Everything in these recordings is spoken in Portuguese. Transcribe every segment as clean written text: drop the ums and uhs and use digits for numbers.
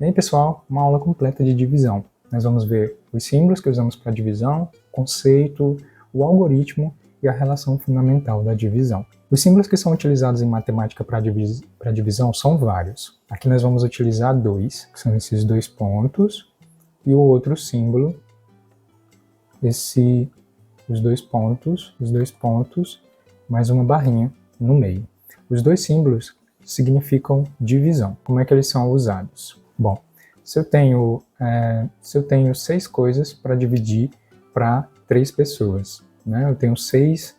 E aí, pessoal, uma aula completa de divisão. Nós vamos ver os símbolos que usamos para divisão, conceito, o algoritmo e a relação fundamental da divisão. Os símbolos que são utilizados em matemática para divisão são vários. Aqui nós vamos utilizar dois, que são esses dois pontos, e o outro símbolo, os dois pontos, mais uma barrinha no meio. Os dois símbolos significam divisão. Como é que eles são usados? Bom, se eu tenho 6 coisas para dividir para 3 pessoas, né? Eu tenho 6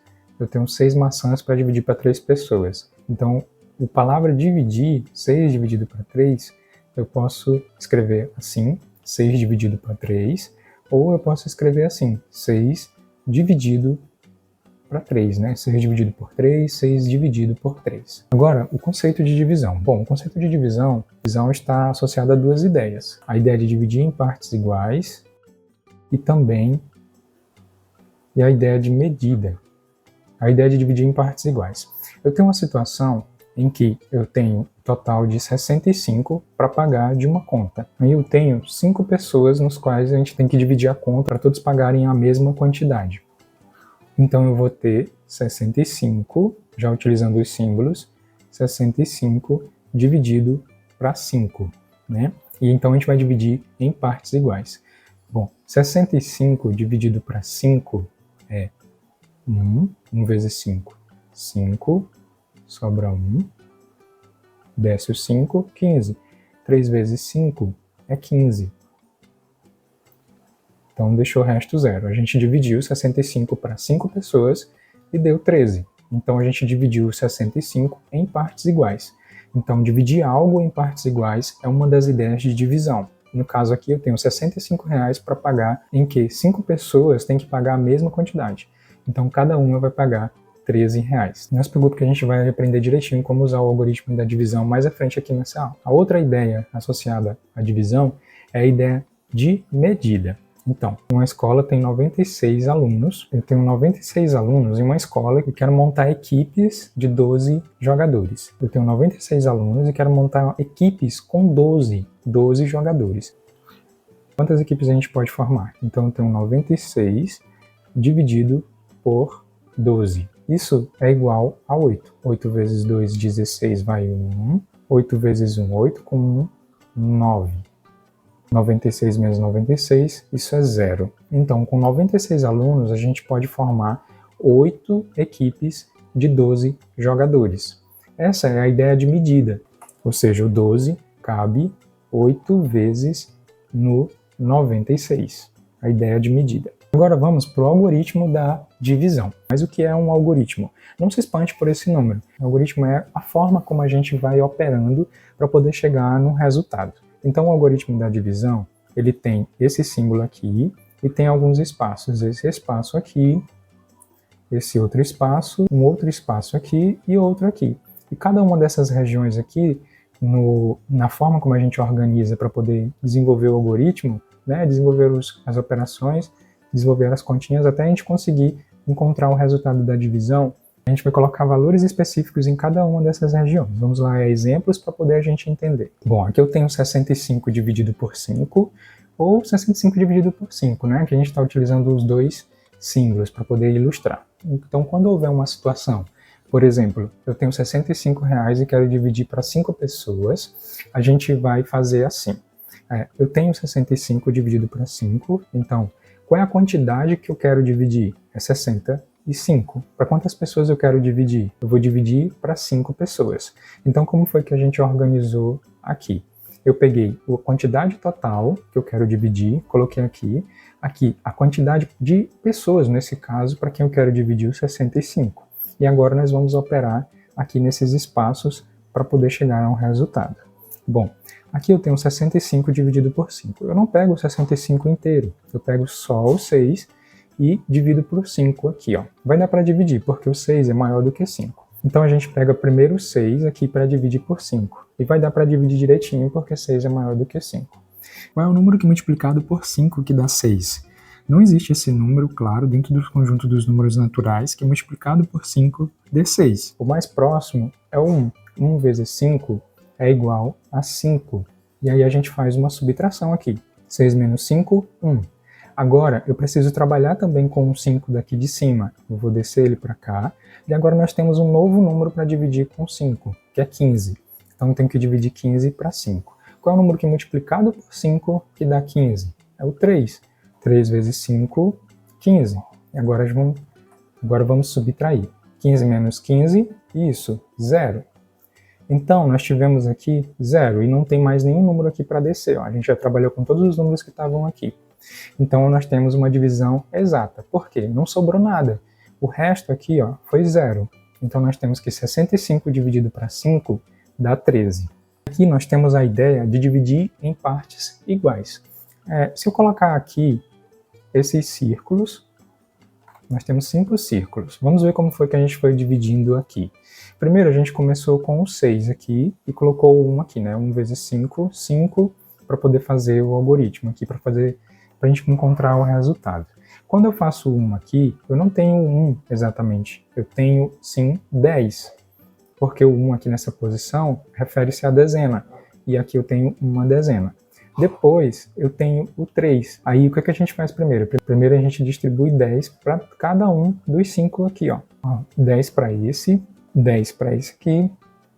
maçãs para dividir para 3 pessoas. Então, a palavra dividir, 6 dividido para 3, eu posso escrever assim, 6 dividido para 3, ou eu posso escrever assim, 6 dividido para 3, né? 6 dividido por 3, 6 dividido por 3. Agora, o conceito de divisão. Bom, o conceito de divisão está associado a duas ideias. A ideia de dividir em partes iguais e também a ideia de medida. A ideia de dividir em partes iguais. Eu tenho uma situação em que eu tenho um total de 65 para pagar de uma conta. Aí eu tenho 5 pessoas nos quais a gente tem que dividir a conta para todos pagarem a mesma quantidade. Então eu vou ter 65, já utilizando os símbolos, 65 dividido para 5, né? E então a gente vai dividir em partes iguais. Bom, 65 dividido para 5 é 1 vezes 5, 5, sobra 1, desce o 5, 15. 3 vezes 5 é 15. Então deixou o resto 0. A gente dividiu 65 para 5 pessoas e deu 13. Então a gente dividiu 65 em partes iguais. Então dividir algo em partes iguais é uma das ideias de divisão. No caso aqui eu tenho R$65 para pagar em que 5 pessoas têm que pagar a mesma quantidade. Então cada uma vai pagar R$13. Não se preocupe que a gente vai aprender direitinho como usar o algoritmo da divisão mais à frente aqui nessa aula. A outra ideia associada à divisão é a ideia de medida. Então, uma escola tem 96 alunos, eu tenho 96 alunos em uma escola e quero montar equipes de 12 jogadores. Eu tenho 96 alunos e quero montar equipes com 12 jogadores. Quantas equipes a gente pode formar? Então eu tenho 96 dividido por 12. Isso é igual a 8. 8 vezes 2, 16, vai 1. 8 vezes 1, 8, com 1, 9. 96 menos 96, isso é 0. Então, com 96 alunos, a gente pode formar 8 equipes de 12 jogadores. Essa é a ideia de medida, ou seja, o 12 cabe 8 vezes no 96, a ideia de medida. Agora vamos para o algoritmo da divisão. Mas o que é um algoritmo? Não se espante por esse número. O algoritmo é a forma como a gente vai operando para poder chegar no resultado. Então o algoritmo da divisão, ele tem esse símbolo aqui e tem alguns espaços. Esse espaço aqui, esse outro espaço, um outro espaço aqui e outro aqui. E cada uma dessas regiões aqui, na forma como a gente organiza para poder desenvolver o algoritmo, né, desenvolver as operações, desenvolver as continhas, até a gente conseguir encontrar o resultado da divisão, a gente vai colocar valores específicos em cada uma dessas regiões. Vamos lá, exemplos para poder a gente entender. Bom, aqui eu tenho 65 dividido por 5, ou 65 dividido por 5, né? Que a gente está utilizando os dois símbolos para poder ilustrar. Então, quando houver uma situação, por exemplo, eu tenho R$65 e quero dividir para 5 pessoas, a gente vai fazer assim. Eu tenho 65 dividido para 5, então, qual é a quantidade que eu quero dividir? É 65. Para quantas pessoas eu quero dividir? Eu vou dividir para 5 pessoas. Então, como foi que a gente organizou aqui? Eu peguei a quantidade total que eu quero dividir, coloquei aqui. Aqui, a quantidade de pessoas, nesse caso, para quem eu quero dividir os 65. E agora nós vamos operar aqui nesses espaços para poder chegar a um resultado. Bom, aqui eu tenho 65 dividido por 5. Eu não pego o 65 inteiro, eu pego só o 6 e divido por 5 aqui, ó. Vai dar para dividir, porque o 6 é maior do que 5. Então a gente pega primeiro o 6 aqui para dividir por 5. E vai dar para dividir direitinho, porque 6 é maior do que 5. Qual é o número que multiplicado por 5 que dá 6? Não existe esse número, claro, dentro do conjunto dos números naturais, que multiplicado por 5 dê 6. O mais próximo é o 1. 1 vezes 5 é igual a 5. E aí a gente faz uma subtração aqui. 6 menos 5, 1. Agora, eu preciso trabalhar também com o 5 daqui de cima. Eu vou descer ele para cá. E agora nós temos um novo número para dividir com 5, que é 15. Então eu tenho que dividir 15 para 5. Qual é o número que multiplicado por 5 que dá 15? É o 3. 3 vezes 5, 15. E agora vamos subtrair. 15 menos 15, isso, 0. Então, nós tivemos aqui 0 e não tem mais nenhum número aqui para descer. Ó. A gente já trabalhou com todos os números que estavam aqui. Então, nós temos uma divisão exata. Por quê? Não sobrou nada. O resto aqui ó, foi 0. Então, nós temos que 65 dividido para 5 dá 13. Aqui nós temos a ideia de dividir em partes iguais. Se eu colocar aqui esses círculos, nós temos 5 círculos. Vamos ver como foi que a gente foi dividindo aqui. Primeiro a gente começou com o 6 aqui e colocou o 1 aqui, né? 1 vezes 5, 5, para poder fazer o algoritmo aqui, para a gente encontrar o resultado. Quando eu faço 1 aqui, eu não tenho 1 exatamente, eu tenho sim 10, porque o 1 aqui nessa posição refere-se à dezena, e aqui eu tenho uma dezena. Depois eu tenho o 3. Aí o que a gente faz primeiro? Primeiro a gente distribui 10 para cada um dos 5 aqui. Ó. 10 para esse, 10 para esse aqui,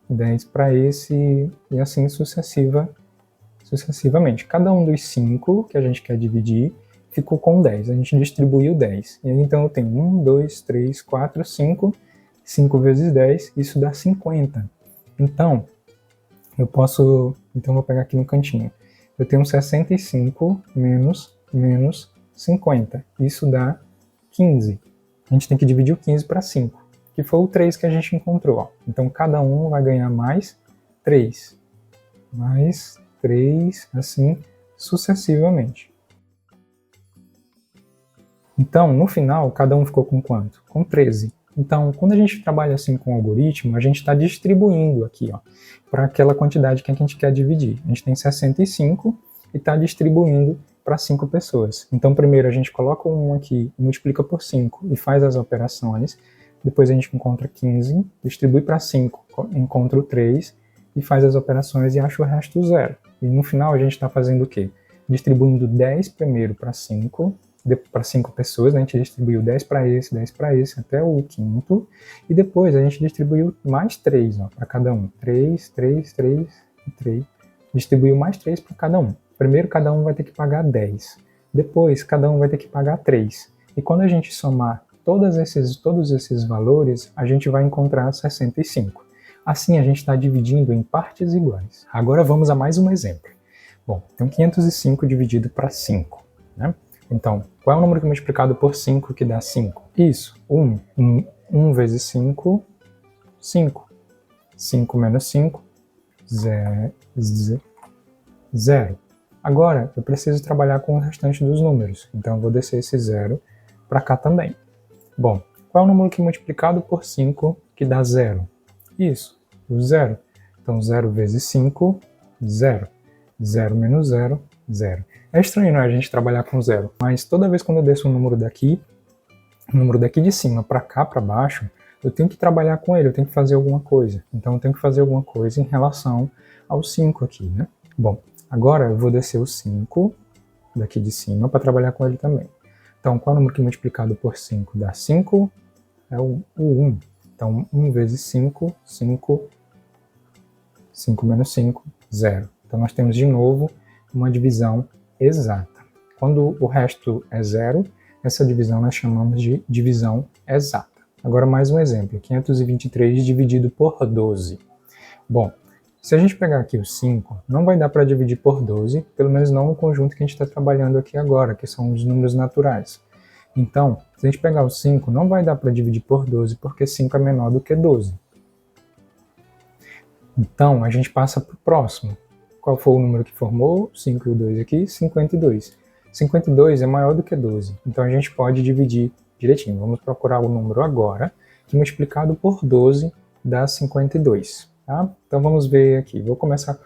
10 para esse e assim sucessivamente. Cada um dos 5 que a gente quer dividir ficou com 10. A gente distribuiu 10. E aí, então eu tenho 1, 2, 3, 4, 5. 5 vezes 10, isso dá 50. Então, vou pegar aqui no cantinho. Eu tenho 65 menos 50. Isso dá 15. A gente tem que dividir o 15 para 5, que foi o 3 que a gente encontrou. Ó. Então, cada um vai ganhar mais 3. Mais 3, assim sucessivamente. Então, no final, cada um ficou com quanto? Com 13. Então, quando a gente trabalha assim com o algoritmo, a gente está distribuindo aqui, para aquela quantidade que a gente quer dividir. A gente tem 65 e está distribuindo para 5 pessoas. Então, primeiro a gente coloca um aqui, multiplica por 5 e faz as operações. Depois a gente encontra 15, distribui para 5, encontra o 3 e faz as operações e acha o resto 0. E no final a gente está fazendo o quê? Distribuindo 10 primeiro para 5 pessoas, né? A gente distribuiu 10 para esse, até o quinto, e depois a gente distribuiu mais 3 para cada um. 3, 3, 3 e 3. Distribuiu mais 3 para cada um. Primeiro cada um vai ter que pagar 10. Depois cada um vai ter que pagar 3. E quando a gente somar todos esses valores, a gente vai encontrar 65. Assim a gente está dividindo em partes iguais. Agora vamos a mais um exemplo. Bom, tem 505 dividido para 5, né? Então, qual é o número que é multiplicado por 5 que dá 5? Isso, 1. 1 vezes 5, 5. 5 menos 5, 0. Agora, eu preciso trabalhar com o restante dos números. Então, eu vou descer esse 0 para cá também. Bom, qual é o número que é multiplicado por 5 que dá 0? Isso, o 0. Então, 0 vezes 5, 0. 0 menos 0, 0. É estranho, né, a gente trabalhar com 0, mas toda vez quando eu desço um número daqui de cima para cá, para baixo, eu tenho que trabalhar com ele, eu tenho que fazer alguma coisa. Então eu tenho que fazer alguma coisa em relação ao 5 aqui, né? Bom, agora eu vou descer o 5 daqui de cima para trabalhar com ele também. Então, qual é o número que multiplicado por 5 dá 5? É o 1. Então, 1 vezes 5, 5. 5 menos 5, 0. Então nós temos de novo uma divisão exata. Quando o resto é 0, essa divisão nós chamamos de divisão exata. Agora mais um exemplo, 523 dividido por 12. Bom, se a gente pegar aqui o 5, não vai dar para dividir por 12, pelo menos não no conjunto que a gente está trabalhando aqui agora, que são os números naturais. Então, se a gente pegar o 5, não vai dar para dividir por 12, porque 5 é menor do que 12. Então, a gente passa para o próximo. Qual foi o número que formou? 5 e o 2 aqui, 52. 52 é maior do que 12, então a gente pode dividir direitinho. Vamos procurar o número agora, que multiplicado por 12 dá 52. Tá? Então vamos ver aqui. Vou começar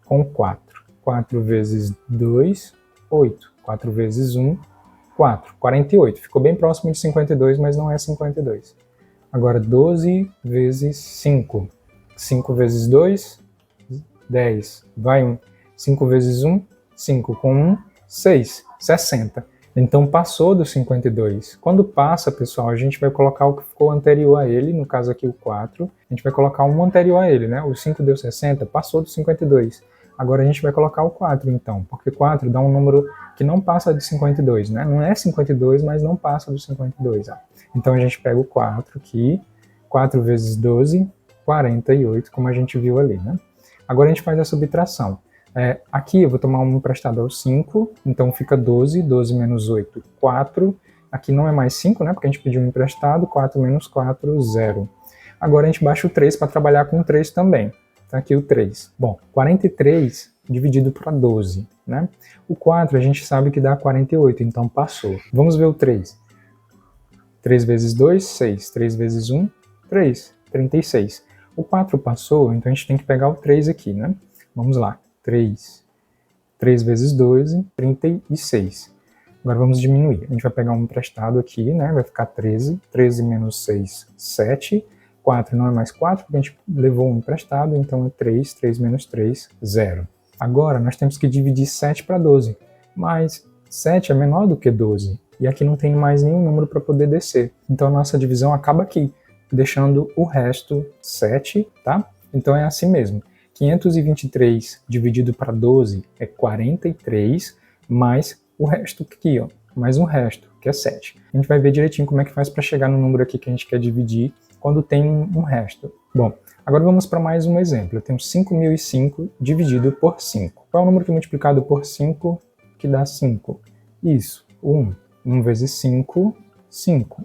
com 4. 4 vezes 2, 8. 4 vezes 1, 4. 48. Ficou bem próximo de 52, mas não é 52. Agora 12 vezes 5. 5 vezes 2, 10. Vai 1. 5 vezes 1, 5. Com 1, 6. 60. Então passou do 52. Quando passa, pessoal, a gente vai colocar o que ficou anterior a ele, no caso aqui o 4. A gente vai colocar um anterior a ele, né? O 5 deu 60, passou do 52. Agora a gente vai colocar o 4, então, porque 4 dá um número que não passa de 52, né? Não é 52, mas não passa do 52. Ó. Então a gente pega o 4 aqui, 4 vezes 12, 48, como a gente viu ali, né? Agora a gente faz a subtração. Aqui eu vou tomar um emprestado ao 5, então fica 12, 12 menos 8, 4. Aqui não é mais 5, né? Porque a gente pediu um emprestado, 4 menos 4, 0. Agora a gente baixa o 3 para trabalhar com 3 também. Tá aqui o 3. Bom, 43 dividido para 12, né? O 4 a gente sabe que dá 48, então passou. Vamos ver o 3. 3 vezes 2, 6. 3 vezes 1, 3. 36. O 4 passou, então a gente tem que pegar o 3 aqui, né? Vamos lá. 3. 3 vezes 12, 36. Agora vamos diminuir. A gente vai pegar um emprestado aqui, né? Vai ficar 13. 13 menos 6, 7. 4 não é mais 4, porque a gente levou um emprestado, então é 3. 3 menos 3, 0. Agora nós temos que dividir 7 para 12. Mas 7 é menor do que 12. E aqui não tem mais nenhum número para poder descer. Então a nossa divisão acaba aqui, deixando o resto 7, tá? Então é assim mesmo. 523 dividido para 12 é 43, mais o resto aqui, ó, mais um resto, que é 7. A gente vai ver direitinho como é que faz para chegar no número aqui que a gente quer dividir quando tem um resto. Bom, agora vamos para mais um exemplo. Eu tenho 5.005 dividido por 5. Qual é o número que é multiplicado por 5 que dá 5? Isso, 1. 1 vezes 5, 5.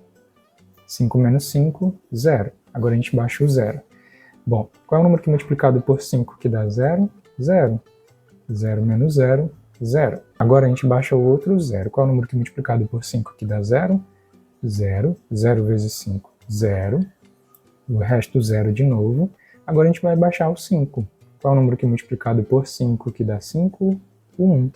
5 menos 5, 0. Agora a gente baixa o 0. Bom, qual é o número que é multiplicado por 5 que dá 0? 0. 0 menos 0, 0. Agora a gente baixa o outro 0. Qual é o número que é multiplicado por 5 que dá 0? 0. 0 vezes 5, 0. O resto 0 de novo. Agora a gente vai baixar o 5. Qual é o número que é multiplicado por 5 que dá 5? 1.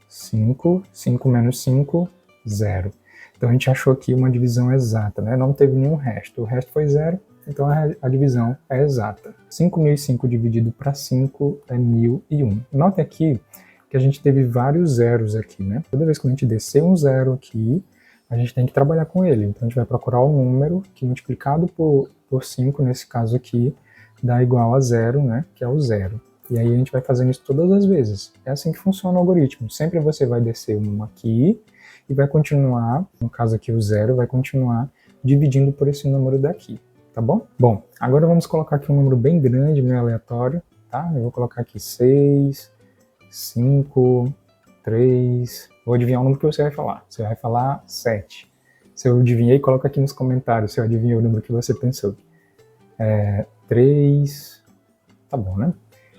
5. 5 menos 5, 0. Então a gente achou aqui uma divisão exata, né? Não teve nenhum resto. O resto foi 0. Então a divisão é exata. 5.005 dividido para 5 é 1.001. Note aqui que a gente teve vários zeros aqui, né? Toda vez que a gente descer um zero aqui, a gente tem que trabalhar com ele. Então a gente vai procurar o número que multiplicado por 5, nesse caso aqui, dá igual a 0, né? Que é o 0. E aí a gente vai fazendo isso todas as vezes. É assim que funciona o algoritmo. Sempre você vai descer um aqui e vai continuar, no caso aqui o 0, vai continuar dividindo por esse número daqui. Tá bom? Bom, agora vamos colocar aqui um número bem grande, meio aleatório, tá? Eu vou colocar aqui 6, 5, 3... Vou adivinhar o número que você vai falar. Você vai falar 7. Se eu adivinhei, coloca aqui nos comentários se eu adivinhei o número que você pensou. 3... Tá bom, né?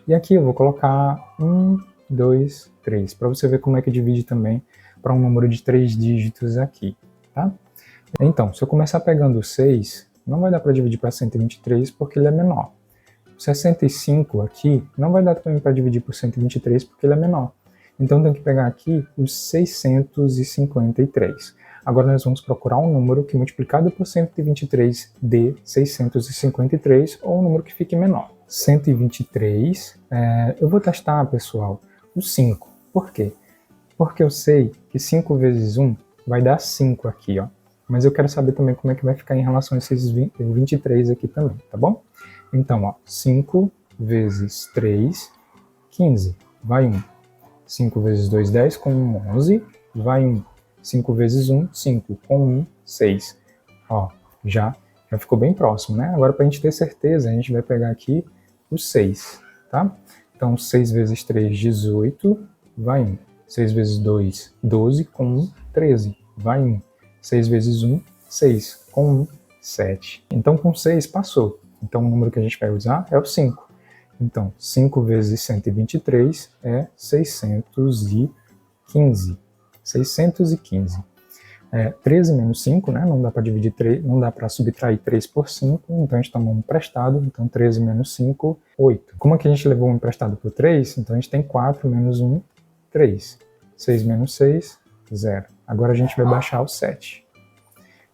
E aqui eu vou colocar 1, 2, 3, para você ver como é que divide também para um número de 3 dígitos aqui, tá? Então, se eu começar pegando 6... não vai dar para dividir para 123 porque ele é menor. 65 aqui não vai dar também para dividir por 123 porque ele é menor. Então tem que pegar aqui os 653. Agora nós vamos procurar um número que multiplicado por 123 dê 653 ou um número que fique menor. 123, eu vou testar, pessoal, o 5. Por quê? Porque eu sei que 5 vezes 1 vai dar 5 aqui, ó. Mas eu quero saber também como é que vai ficar em relação a esses 23 aqui também, tá bom? Então, ó, 5 vezes 3, 15, vai 1. 5 vezes 2, 10, com 1, 11, vai 1. 5 vezes 1, 5, com 1, 6. Ó, já ficou bem próximo, né? Agora, para a gente ter certeza, a gente vai pegar aqui o 6, tá? Então, 6 vezes 3, 18, vai 1. 6 vezes 2, 12, com 1, 13, vai 1. 6 vezes 1, 6, com 1, 7. Então, com 6 passou. Então, o número que a gente vai usar é o 5. Então, 5 vezes 123 é 615. 615. 13 menos 5, né? Não dá para dividir 3, não dá para subtrair 3 por 5, então a gente tomou um emprestado, então 13 menos 5, 8. Como é que a gente levou um emprestado por 3? Então a gente tem 4 menos 1, 3. 6 menos 6, 0. Agora a gente vai baixar o 7.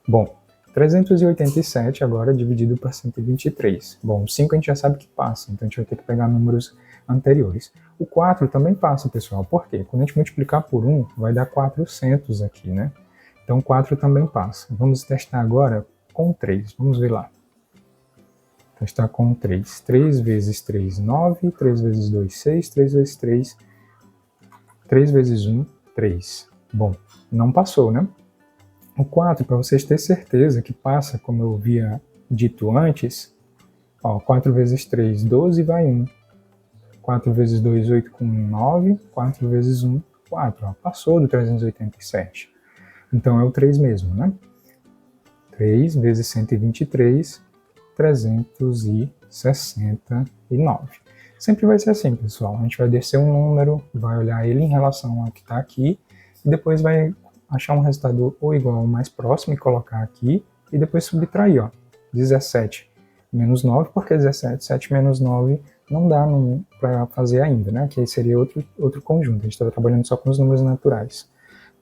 Bom, 387 agora dividido por 123. Bom, o 5 a gente já sabe que passa, então a gente vai ter que pegar números anteriores. O 4 também passa, pessoal. Por quê? Quando a gente multiplicar por 1, vai dar 400 aqui, né? Então 4 também passa. Vamos testar agora com 3. Vamos ver lá. Testar com 3. 3 vezes 3, 9. 3 vezes 2, 6. 3 vezes 3, 3 vezes 1, 3. Bom, não passou, né? O 4, para vocês terem certeza que passa, como eu havia dito antes, ó, 4 vezes 3, 12, vai 1. 4 vezes 2, 8 com 1, 9. 4 vezes 1, 4. Ó, passou do 387. Então é o 3 mesmo, né? 3 vezes 123, 369. Sempre vai ser assim, pessoal. A gente vai descer um número, vai olhar ele em relação ao que está aqui, e depois vai achar um resultado ou igual ou mais próximo e colocar aqui, e depois subtrair, ó. 17 menos 9, porque 17, 7 menos 9 não dá para fazer ainda, né? Que aí seria outro conjunto. A gente está trabalhando só com os números naturais.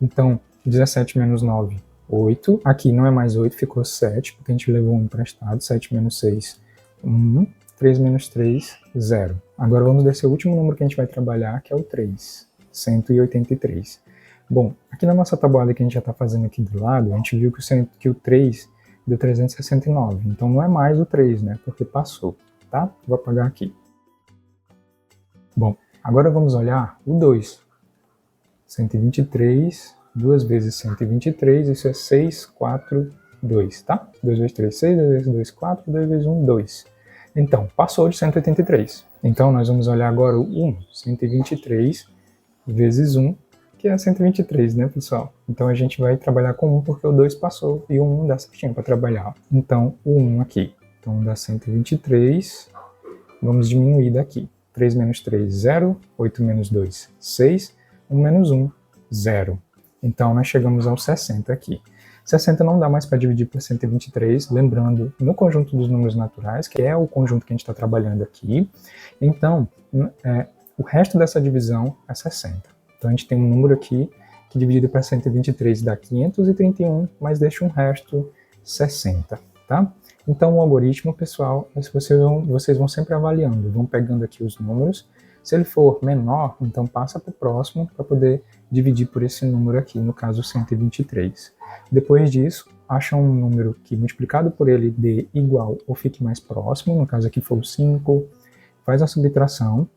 Então, 17 menos 9, 8. Aqui não é mais 8, ficou 7, porque a gente levou um emprestado. 7 menos 6, 1. 3 menos 3, 0. Agora vamos descer o último número que a gente vai trabalhar, que é o 3. 183. Bom, aqui na nossa tabuada que a gente já está fazendo aqui do lado, a gente viu que o 3 deu 369. Então não é mais o 3, né? Porque passou, tá? Vou apagar aqui. Bom, agora vamos olhar o 2. 123, 2 vezes 123, isso é 6, 4, 2, tá? 2 vezes 3, 6, 2 vezes 2, 4, 2 vezes 1, 2. Então, passou de 183. Então, nós vamos olhar agora o 1. 123 vezes 1, que é 123, né, pessoal? Então, a gente vai trabalhar com 1 porque o 2 passou e o 1 dá certinho para trabalhar. Então, o 1 aqui. Então, dá 123. Vamos diminuir daqui. 3 menos 3, 0. 8 menos 2, 6. 1 menos 1, 0. Então, nós chegamos ao 60 aqui. 60 não dá mais para dividir por 123, lembrando, no conjunto dos números naturais, que é o conjunto que a gente está trabalhando aqui. Então, o resto dessa divisão é 60. Então, a gente tem um número aqui que dividido para 123 dá 531, mas deixa um resto 60, tá? Então, o algoritmo, pessoal, vocês vão sempre avaliando, vão pegando aqui os números. Se ele for menor, então passa para o próximo para poder dividir por esse número aqui, no caso 123. Depois disso, acha um número que multiplicado por ele dê igual ou fique mais próximo, no caso aqui foi o 5, faz a subtração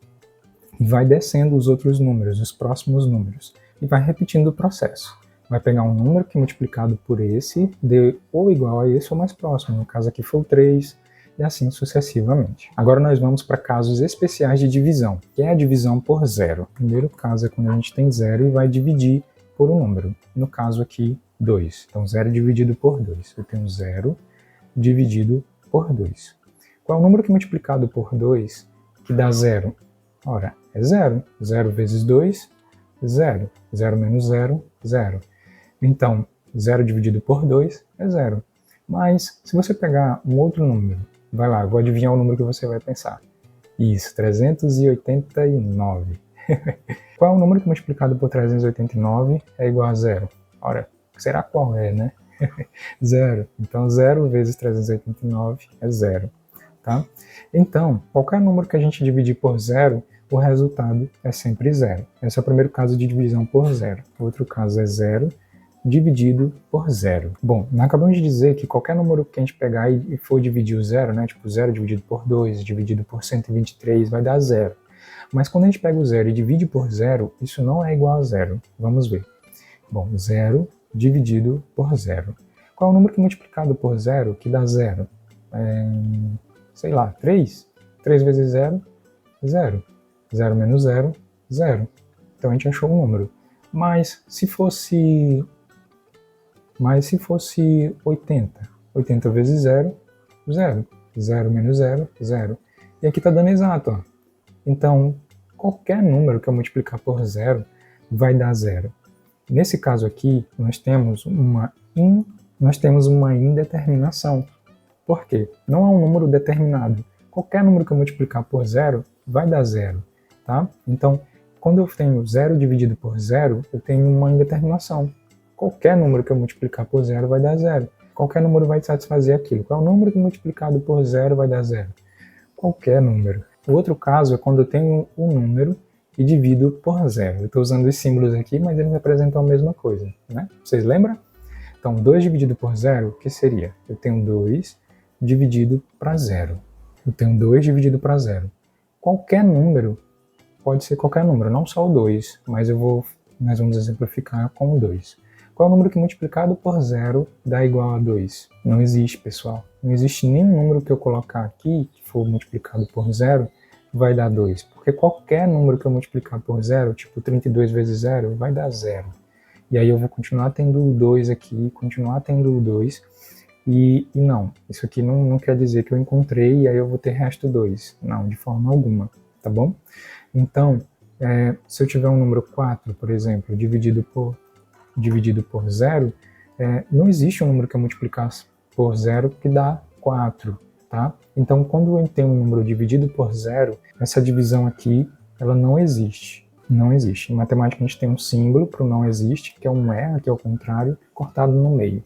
e vai descendo os outros números, os próximos números, e vai repetindo o processo. Vai pegar um número que multiplicado por esse dê ou igual a esse ou mais próximo, no caso aqui foi o 3, e assim sucessivamente. Agora nós vamos para casos especiais de divisão, que é a divisão por zero. O primeiro caso é quando a gente tem zero e vai dividir por um número. No caso aqui, 2. Então, 0 dividido por 2. Eu tenho 0 dividido por 2. Qual é o número que multiplicado por 2 que dá 0? Ora, é 0. 0 vezes 2, 0. 0 menos 0, 0. Então, 0 dividido por 2 é 0. Mas, se você pegar um outro número, vai lá, eu vou adivinhar o número que você vai pensar. Isso, 389. Qual é o número que multiplicado por 389 é igual a 0? Ora, será qual é, né? 0. Então, 0 vezes 389 é 0. Tá? Então, qualquer número que a gente dividir por 0, o resultado é sempre 0. Esse é o primeiro caso de divisão por 0. O outro caso é 0 dividido por 0. Bom, nós acabamos de dizer que qualquer número que a gente pegar e for dividir o 0, né, tipo 0 dividido por 2, dividido por 123, vai dar 0. Mas quando a gente pega o 0 e divide por 0, isso não é igual a 0. Vamos ver. Bom, 0 dividido por 0. Qual é o número que multiplicado por 0 que dá 0? Sei lá, 3? 3 vezes 0, 0. 0 menos 0, 0. Então a gente achou um número. Mas se fosse 80, 80 vezes 0, 0. 0 menos 0, 0. E aqui está dando exato, ó. Então, qualquer número que eu multiplicar por 0 vai dar 0. Nesse caso aqui, nós temos uma indeterminação. Por quê? Não é um número determinado. Qualquer número que eu multiplicar por 0 vai dar 0. Tá? Então, quando eu tenho 0 dividido por 0, eu tenho uma indeterminação. Qualquer número que eu multiplicar por 0 vai dar 0. Qualquer número vai satisfazer aquilo. Qual é o número que multiplicado por 0 vai dar 0? Qualquer número. O outro caso é quando eu tenho um número e divido por zero. Eu estou usando os símbolos aqui, mas eles representam a mesma coisa, né? Vocês lembram? Então, 2 dividido por zero, o que seria? Eu tenho 2 dividido para zero. Eu tenho 2 dividido para zero. Qualquer número, pode ser qualquer número, não só o 2, mas nós vamos exemplificar com o 2. Qual é o número que multiplicado por zero dá igual a 2? Não existe, pessoal. Não existe nenhum número que eu colocar aqui, que for multiplicado por zero, vai dar 2. Porque qualquer número que eu multiplicar por zero, tipo 32 vezes zero, vai dar zero. E aí eu vou continuar tendo o 2 aqui, continuar tendo o 2. E não, isso aqui não quer dizer que eu encontrei e aí eu vou ter resto 2. Não, de forma alguma, tá bom? Então, se eu tiver um número 4, por exemplo, dividido por zero, não existe um número que eu multiplicar por zero que dá 4, tá? Então, quando eu tenho um número dividido por zero, essa divisão aqui, ela não existe. Não existe. Em matemática, a gente tem um símbolo para o não existe, que é um aqui ao contrário, cortado no meio.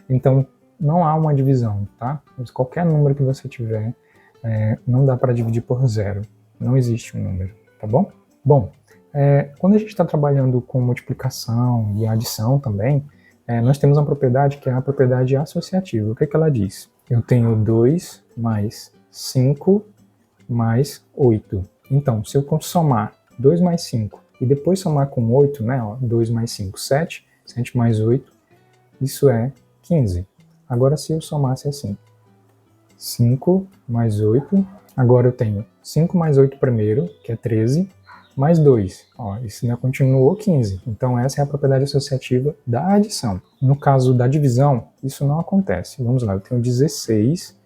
Então, não há uma divisão, tá? Mas qualquer número que você tiver, não dá para dividir por zero. Não existe um número, tá bom? Bom, quando a gente está trabalhando com multiplicação e adição também, nós temos uma propriedade que é a propriedade associativa. O que ela diz? Eu tenho 2 mais 5 mais 8. Então, se eu somar 2 mais 5 e depois somar com 8, né, 2 mais 5, 7, 7 mais 8, isso é 15. Agora, se eu somasse assim, 5 mais 8, agora eu tenho 5 mais 8 primeiro, que é 13, mais 2. Isso ainda continuou 15. Então, essa é a propriedade associativa da adição. No caso da divisão, isso não acontece. Vamos lá, eu tenho 16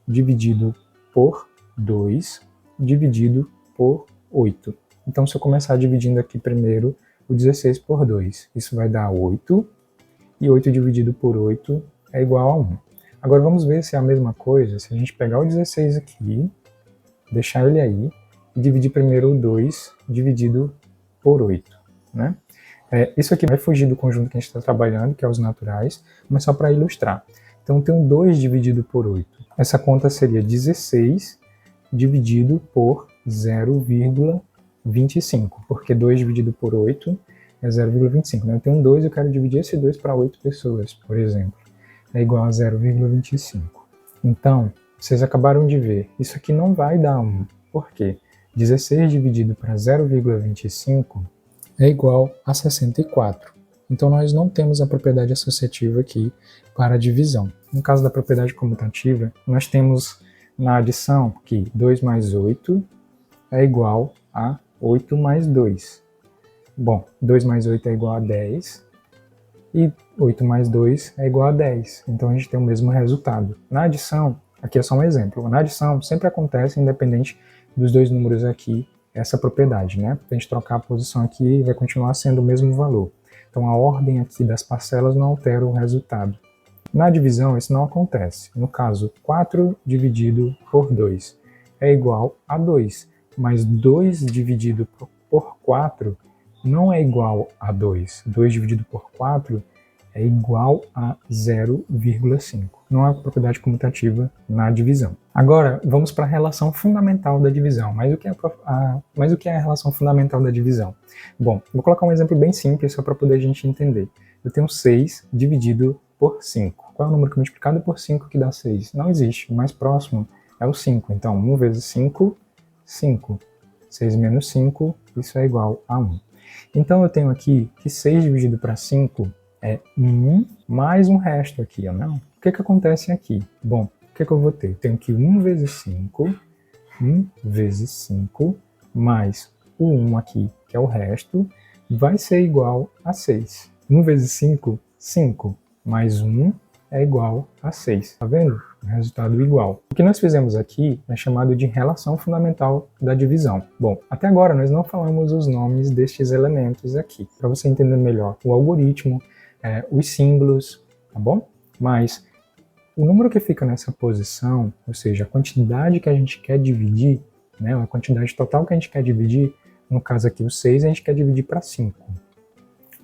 dividido por 2, dividido por 8. Então, se eu começar dividindo aqui primeiro o 16 por 2, isso vai dar 8, e 8 dividido por 8 é igual a 1. Agora vamos ver se é a mesma coisa, se a gente pegar o 16 aqui, deixar ele aí, e dividir primeiro o 2 dividido por 8. Né? Isso aqui vai fugir do conjunto que a gente está trabalhando, que é os naturais, mas só para ilustrar. Então, tem um 2 dividido por 8. Essa conta seria 16 dividido por 0,25, porque 2 dividido por 8 é 0,25. Né? Eu tenho um 2 e eu quero dividir esse 2 para 8 pessoas, por exemplo. É igual a 0,25. Então, vocês acabaram de ver, isso aqui não vai dar 1. Por quê? 16 dividido para 0,25 é igual a 64. Então, nós não temos a propriedade associativa aqui para a divisão. No caso da propriedade comutativa, nós temos na adição que 2 mais 8 é igual a 8 mais 2. Bom, 2 mais 8 é igual a 10 e 8 mais 2 é igual a 10. Então, a gente tem o mesmo resultado. Na adição, aqui é só um exemplo, na adição sempre acontece, independente dos dois números aqui, essa propriedade, né? A gente trocar a posição aqui vai continuar sendo o mesmo valor. Então, a ordem aqui das parcelas não altera o resultado. Na divisão, isso não acontece. No caso, 4 dividido por 2 é igual a 2, mas 2 dividido por 4 não é igual a 2. 2 dividido por 4 é igual a 0,5. Não há propriedade comutativa na divisão. Agora, vamos para a relação fundamental da divisão. Mas o que é a relação fundamental da divisão? Bom, vou colocar um exemplo bem simples só para poder a gente entender. Eu tenho 6 dividido por 5. Qual é o número que é multiplicado por 5 que dá 6? Não existe. O mais próximo é o 5. Então, 1 vezes 5, 5. 6 menos 5, isso é igual a 1. Então, eu tenho aqui que 6 dividido para 5 é 1 mais um resto aqui, não? O que acontece aqui? Bom, o que eu vou ter? Eu tenho que 1 vezes 5 mais o 1 aqui, que é o resto, vai ser igual a 6. 1 vezes 5, 5, mais 1 é igual a 6. Tá vendo? Resultado igual. O que nós fizemos aqui é chamado de relação fundamental da divisão. Bom, até agora nós não falamos os nomes destes elementos aqui, para você entender melhor o algoritmo, os símbolos, tá bom? Mas o número que fica nessa posição, ou seja, a quantidade que a gente quer dividir, né, a quantidade total que a gente quer dividir, no caso aqui o 6, a gente quer dividir para 5.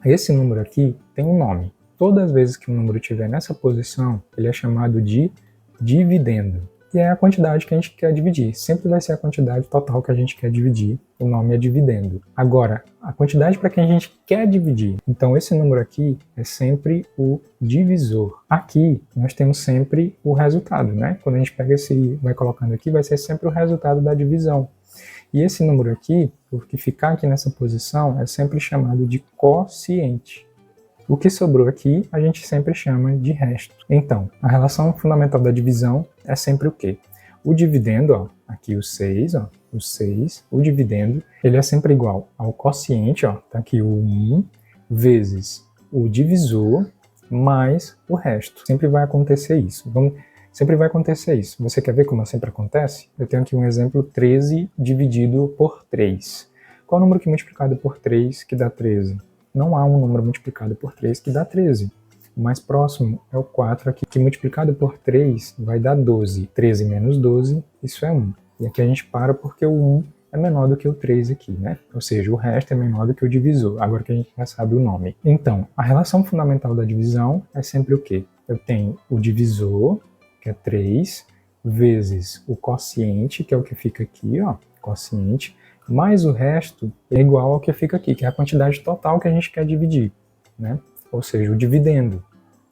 Esse número aqui tem um nome. Todas as vezes que o número estiver nessa posição, ele é chamado de dividendo. e é a quantidade que a gente quer dividir. Sempre vai ser a quantidade total que a gente quer dividir. O nome é dividendo. Agora, a quantidade para que a gente quer dividir. Então, esse número aqui é sempre o divisor. Aqui, nós temos sempre o resultado, né? Quando a gente pega esse, vai colocando aqui, vai ser sempre o resultado da divisão. E esse número aqui, por que ficar aqui nessa posição, é sempre chamado de quociente. O que sobrou aqui, a gente sempre chama de resto. Então, a relação fundamental da divisão é sempre o quê? O dividendo, ó, aqui o 6, ó, o 6, o dividendo, ele é sempre igual ao quociente, ó, tá aqui o 1, vezes o divisor, mais o resto. Sempre vai acontecer isso. Sempre vai acontecer isso. Você quer ver como sempre acontece? Eu tenho aqui um exemplo, 13 dividido por 3. Qual o número que é multiplicado por 3 que dá 13? Não há um número multiplicado por 3 que dá 13. O mais próximo é o 4 aqui, que multiplicado por 3 vai dar 12. 13 menos 12, isso é 1. E aqui a gente para porque o 1 é menor do que o 3 aqui, né? Ou seja, o resto é menor do que o divisor, agora que a gente já sabe o nome. Então, a relação fundamental da divisão é sempre o quê? Eu tenho o divisor, que é 3, vezes o quociente, que é o que fica aqui, ó, quociente, mais o resto é igual ao que fica aqui, que é a quantidade total que a gente quer dividir, né? Ou seja, o dividendo.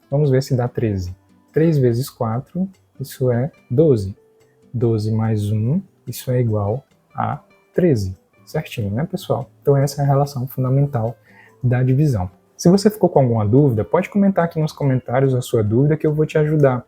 Vamos ver se dá 13. 3 vezes 4, isso é 12. 12 mais 1, isso é igual a 13. Certinho, né, pessoal? Então essa é a relação fundamental da divisão. Se você ficou com alguma dúvida, pode comentar aqui nos comentários a sua dúvida que eu vou te ajudar.